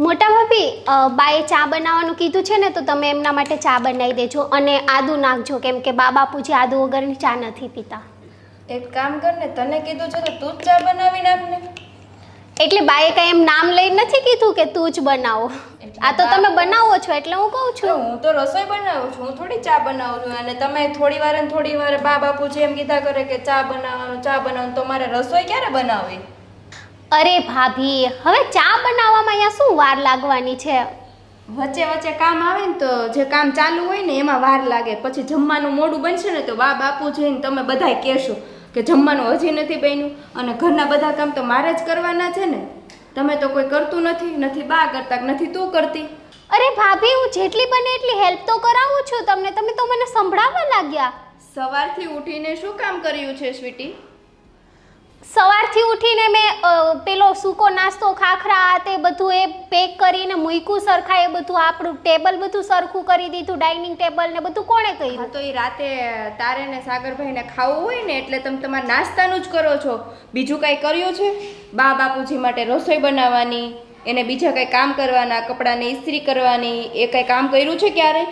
મોટા ભાભી, બાએ ચા બનાવવાનું કીધું છે ને, તો તમે એમના માટે ચા બનાવી દેજો અને આદુ નાખજો, કેમ કે બા બાપુજી આદુ વગરની ચા નથી પીતા. એક કામ કર ને, તને કીધું છે તો તું જ ચા બનાવી નાખ ને. એટલે બાએ કઈ એમ નામ લઈને નથી કીધું કે તું જ બનાવો. આ તો તમે બનાવો છો એટલે હું કહું છું. હું તો રસોઈ બનાવું છું, હું થોડી ચા બનાવું છું. અને તમે થોડી વાર બા બાપુજી એમ કીધા કરે કે ચા બનાવવાનું, તો મારે રસોઈ ક્યારે બનાવવી? અરે ભાભી, હવે ચા બનાવવામાં અહીંયા શું વાર લાગવાની છે? વચ્ચે વચ્ચે કામ આવે ને, તો જે કામ ચાલુ હોય ને એમાં વાર લાગે. પછી જમવાનું મોડું બનશે ને તો બા બાપુજીને તમે બધાય કહેશો કે જમવાનું હજી નથી બન્યું. અને ઘરના બધા કામ તો મારે જ કરવાના છે ને. તમે તો કોઈ કરતું નથી બા કરતા, નથી તું કરતી. અરે ભાભી, હું જેટલી બને એટલી હેલ્પ તો કરાવું છું તમને. તમે તો મને સંભળાવવા લાગ્યા. સવારથી ઉઠીને શું કામ કર્યું છે સ્વીટી? સવારથી ઉઠીને મેં પેલો સૂકો નાસ્તો, ખાખરા, તે બધું એ પેક કરીને મૂક્યું સરખા. એ બધું આપણું ટેબલ બધું સરખું કરી દીધું, ડાઇનિંગ ટેબલ ને બધું કોણે કર્યું? તો એ રાતે તારે ને સાગરભાઈને ખાવું હોય ને, એટલે તમે તમારા નાસ્તાનું જ કરો છો. બીજું કાંઈ કર્યું છે? બા બાપુજી માટે રસોઈ બનાવવાની, એને બીજા કાંઈ કામ કરવાના, કપડાને ઇસ્ત્રી કરવાની, એ કાંઈ કામ કર્યું છે ક્યારે?